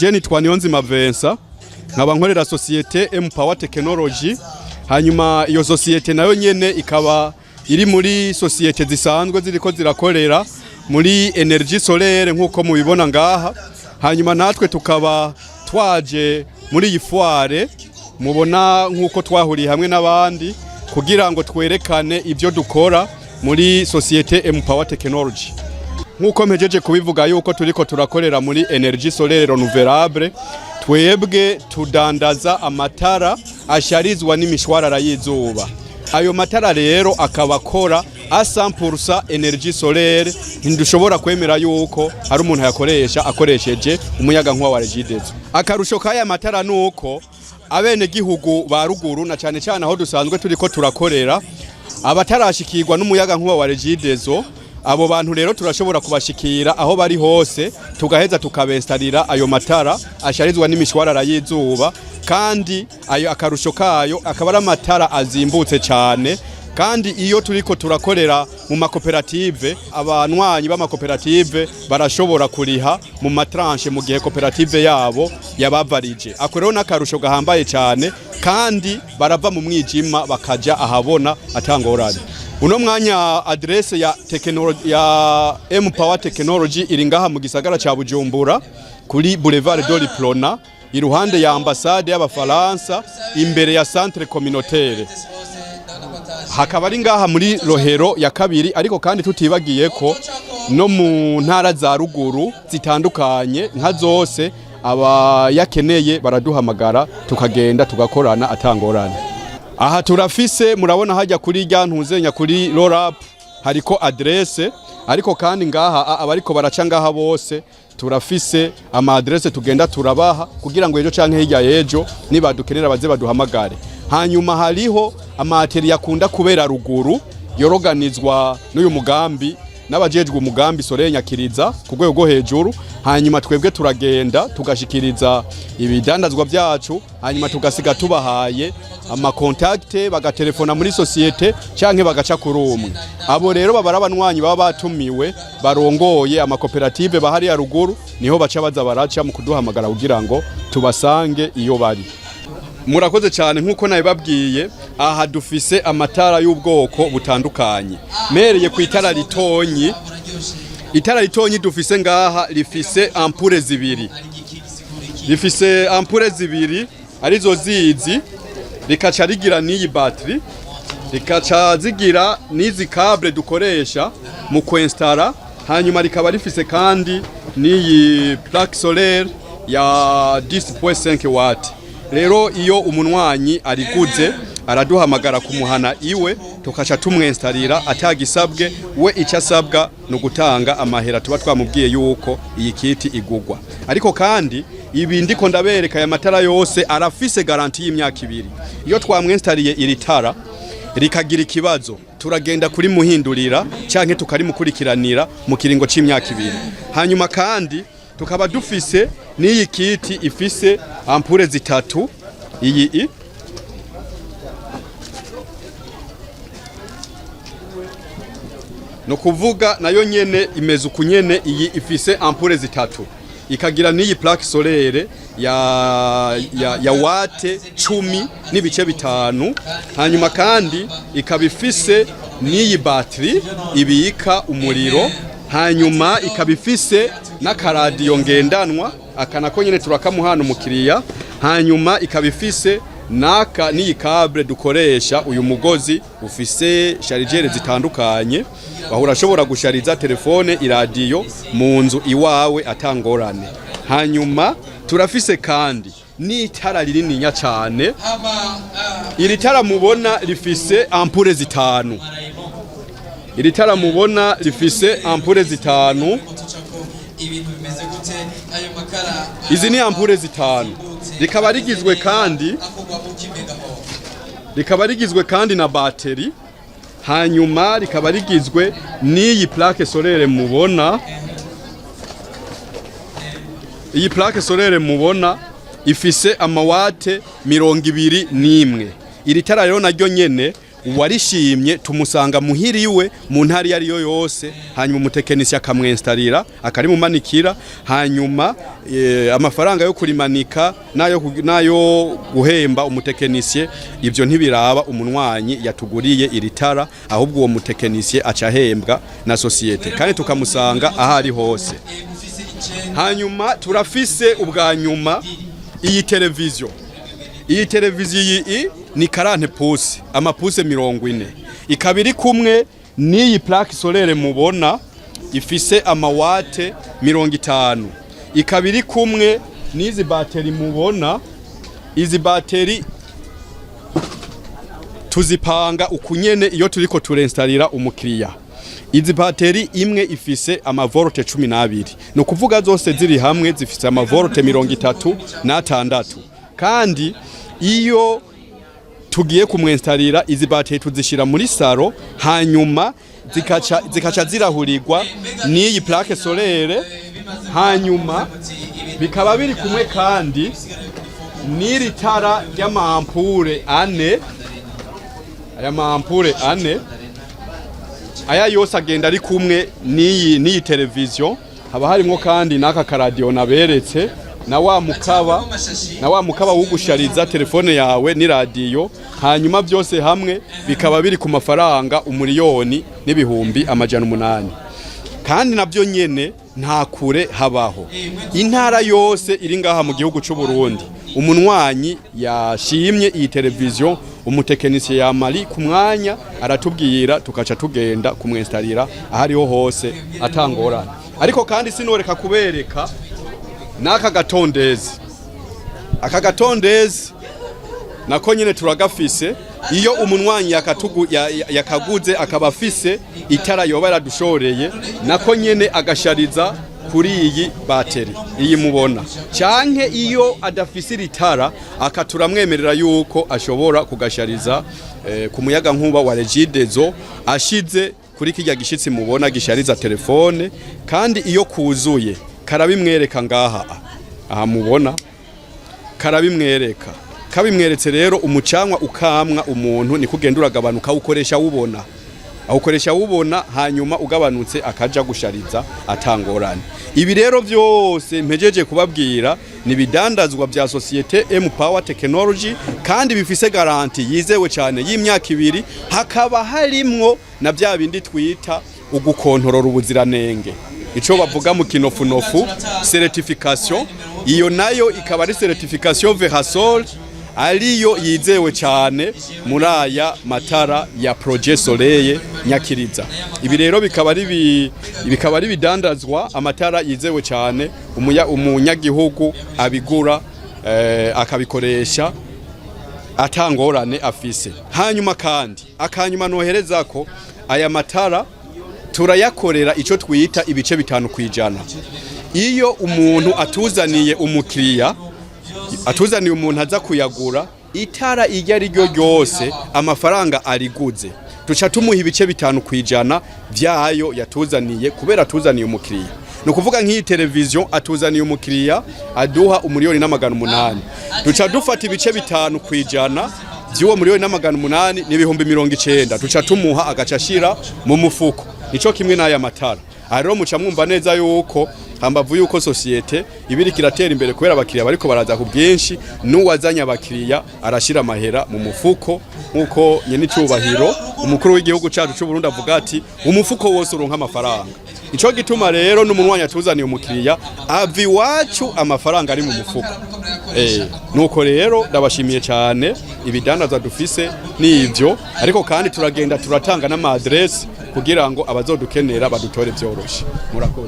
Jeni Twaniyonzima Vincent nkaba nkorera societe Empower Technology. Hanyuma iyo societe nayo nyene ikaba iri muri societe zisanzwe ziriko zirakorera muri energie solaire nkuko mubibona ngaha. Hanyuma natwe tukaba twaje muri iyi foire mubona nkuko twahuriye hamwe n'abandi kugira ngo twerekane ibyo dukora muri societe Empower Technology. Nkuko mpejeje kubivuga yuko turiko turakorera muri energie solaire renouvelable, twebwe tudandaza amatara asharizwa n'imishwarara y'izuba. Ayo matara rero akabakora a 100% energie solaire, ntidushobora kwemera yuko hari umuntu yakoresha akoresheje umuyaga nkuba wa Regideso. Akarusho kaya matara nuko abene gihugu ba ruguru na cyane cyane aho dusanzwe turiko turakorera abatarashikirwa n'umuyaga nkuba wa Regideso, abo bantu rero turashobora kubashikira aho bari hose tugaheza tukabestarira ayo matara asharizwa n'imishwarara y'izuba, kandi ayo akarusho kayo akaba ari amatara azimbutse cyane. Kandi iyo turiko turakorera mu makoperative, abanwanyi b'amakoperative barashobora kuriha mu matranche mu gihe koperative yabo yabavarije. Ako rero n'akarusho gahambaye cyane, kandi barava mu mwijima bakaja ahabona atangorane. Uno mwanya adresse ya Empower Technology iri ngaha mu gisagara ca Bujumbura kuri Boulevard de l'Iprona, iruhande ya ambassade y'Abafaransa, imbere ya centre communautaire. Hakaba ari ngaha muri Rohero ya kabiri, ariko kandi tutibagiye ko no mu ntara za ruguru zitandukanye nka zose aba yakeneye baraduhamagara tukagenda tugakorana atangorane. Aha turafise murabona hajya kuri rya ntuzenya kuri roll up hariko adresse, ariko kandi ngaha abariko baraca ngaha bose turafise ama adresse tugenda turabaha kugira ngo ejo canke hirya yejo nibadukenera baze baduhamagare. Hanyuma hariho amateri yakunda kubera ruguru yoroganizwa n'uyu mugambi n'abajejwe umugambi Soleil Nyakiriza ku rwego rwo hejuru. Hanyuma twebwe turagenda tugashikiriza ibidandazwa byacu, hanyuma tugasiga tubahaye ama contact bagatelefona muri societe canke bagaca kuri umwe. Abo rero babara abanwanyi baba batumiwe barongoye ama cooperative bahari ya ruguru, niho baca baza baraca mu kuduhamagara kugira ngo tubasange iyo bari. Murakoze cyane nkuko nabibabwiye, aha dufise amatara y'ubwoko butandukanye. Mereye ku itara litonyi, itara litonyi dufise ngaha rifise ampure zibiri. Rifise ampure zibiri arizo zizi, rikaca rigira n'iyi battery, rikaca zigira n'izi cable dukoresha mu kwinstara. Hanyuma rikaba rifise kandi n'iyi plaque solaire ya 10.5 watt. Rero iyo umunwanyi ariguze araduhamagara kumuhana iwe tukaca tumwenstarira atagisabwe, we icasabwa no gutanga amahera tuba twamubwiye yuko iyi kiti igugwa. Ariko kandi ibi ndiko ndabereka ya matara yose arafise garanti y'imyaka 2. Iyo twamwenstariye iri tara rikagira ikibazo turagenda kuri muhindurira canke tukarimukurikiranira mu kiringo c'imyaka 2. Hanyuma kandi tukaba dufise n'iyi kiti ifise ampure zitatu, iyi no kuvuga nayo nyene imeze ukunyene. Iyi ifise ampure zitatu, ikagira n'iyi plaque solaire ya wate 10 n'ibice 5. Hanyuma kandi ikabifise n'iyi battery ibika umuriro. Hanyuma ikabifise n'akaradiyo ngendanwa, akanako nyene turakamuhana umukiriya. Hanyuma ikabifise n'iyi cable dukoresha, uyu mugozi ufise chargeur zitandukanye, bahura shobora gushariza telefone, iradiyo mu nzu iwawe atangorane. Hanyuma turafise kandi n'itara rinininya cyane. Iri tara mubona rifise ampure zitanu. Iri tara mubona rifise ampure zitanu. Izi ni ampure zitanu. Rikaba rigizwe kandi na battery. Hanyuma rikaba rigizwe n'iyi plaque solaire mubona. Iyi plaque solaire mubona ifise amawate 21. Iri tara rero naryo nyene uwarishimye tumusanga muhiriwe mu ntari yari yo yose, hanyuma umutekinisiye akamwenstarira akarimumanikira, hanyuma amafaranga yo kurimanika nayo guhemba umutekinisiye ibyo ntibiraba umunwanyi yatuguriye iri tara, ahubwo uwo mutekinisiye acahembwa na societe kandi tukamusanga ahari hose. Hanyuma turafise ubwa nyuma iyi televiziyo iyi ni 40 pouces, amapuse 40, ikaba iri kumwe n'iyi plaque solaire mubona ifise amawate 50, ikaba iri kumwe n'izi bateri mubona. Izi bateri tuzipanga ukunyene iyo turiko turenstarira umukiriya. Izi bateri imwe ifise amavolte 12, no kuvuga zose ziri hamwe zifise amavolte 36, kandi iyo tugiye kumwenstarira izi bateri tuzishira muri saro, hanyuma zikaca zirahurirwa n'iyi plaque solaire, hanyuma bikaba biri kumwe kandi n'iri tara ry'amampure 4. Aya mampure 4 aya yose agenda ari kumwe n'iyi televiziyo. Haba harimo kandi n'aka karadio naberetse na wa mukaba wugushariza telefone yawe ni radio, hanyuma byose hamwe bikaba biri ku mafaranga 1,800,000. Kandi nabyo nyene nta kure habaho, intara yose iri ngaha mu gihugu cy'u Burundi umunwanyi yashimye iyi televiziyo, umutekinisiye yamari ku mwanya aratubwira tukaca tugenda kumwenstarira ahariho hose atangorana. Ariko kandi sinoreka kubereka n'aka gatondezi. Aka gatondezi nako nyine turagafise, iyo umunwanyi yakaguze akaba afise itara yoba yaradushoreye, nako nyene agashariza kuri iyi bateri iyi mubona, canke iyo adafise itara akaturamwemerera yuko ashobora kugashariza ku muyaga nkuba wa Regideso ashize kuri kijya gishitsi mubona gishariza telefone. Kandi iyo kuzuye karabimwereka ngaha, aha mubona karabimwereka, kabimweretse rero umucanwa ukamwa umuntu ni kugenda uragabanuka ukoresha wubona, hanyuma ugabanutse akaja gushariza atangorane. Ibi rero byose mpejeje kubabwira ni bidandazwa bya societe M-Power Technology, kandi bifise garanti yizewe cyane y'imyaka 2. Hakaba harimwo na bya bindi twita ugukontorora ubuziranenge, ico bavuga mu kinofunofu certification. Iyo nayo ikaba ari certification Verasol, ariyo yizewe cyane muri aya matara ya Projet Soleil Nyakiriza. Ibi rero bikaba ari bidandazwa amatara yizewe cyane, umunyagihugu abigura akabikoresha atangorane afise. Hanyuma kandi akanyuma nohereza ko aya matara turayakorera ico twita ibice 5%. Iyo umuntu atuzaniye umukiriya, atuzaniye umuntu aza kuyagura itara irya ryo ryose amafaranga ariguze, tuca tumuha ibice 5% vyayo yatuzaniye, kubera atuzaniye umukiriya. No kuvuga nk'iyi televiziyo atuzaniye umukiriya aduha 1,800,000, tuca dufata ibice 5% by'uwo 1,800,000 ni 90,000, tuca tumuha agacashira mu mufuko. Nico kimwe n'aya matara. Arero muca mwumva neza yuko hambavu yuko societe ibiri kiratera imbere kubera abakiriya bariko baraza ku bwinshi, n'uwazanya abakiriya arashira amahera mu mufuko, nkuko nyene cyubahiro umukuru w'igihugu cyacu cy'u Burundi avuga ati umufuko wose uronka amafaranga. Ico gituma rero n'umunwanyi atuzaniye umukiriya avi wacu amafaranga ari mu mufuko. Nuko rero ndabashimiye cyane, ibidandaza dufise n'ivyo, ariko kandi turagenda turatanga n'ama adresse kugira ngo abazodukenera badutore byoroshe. Murakoze.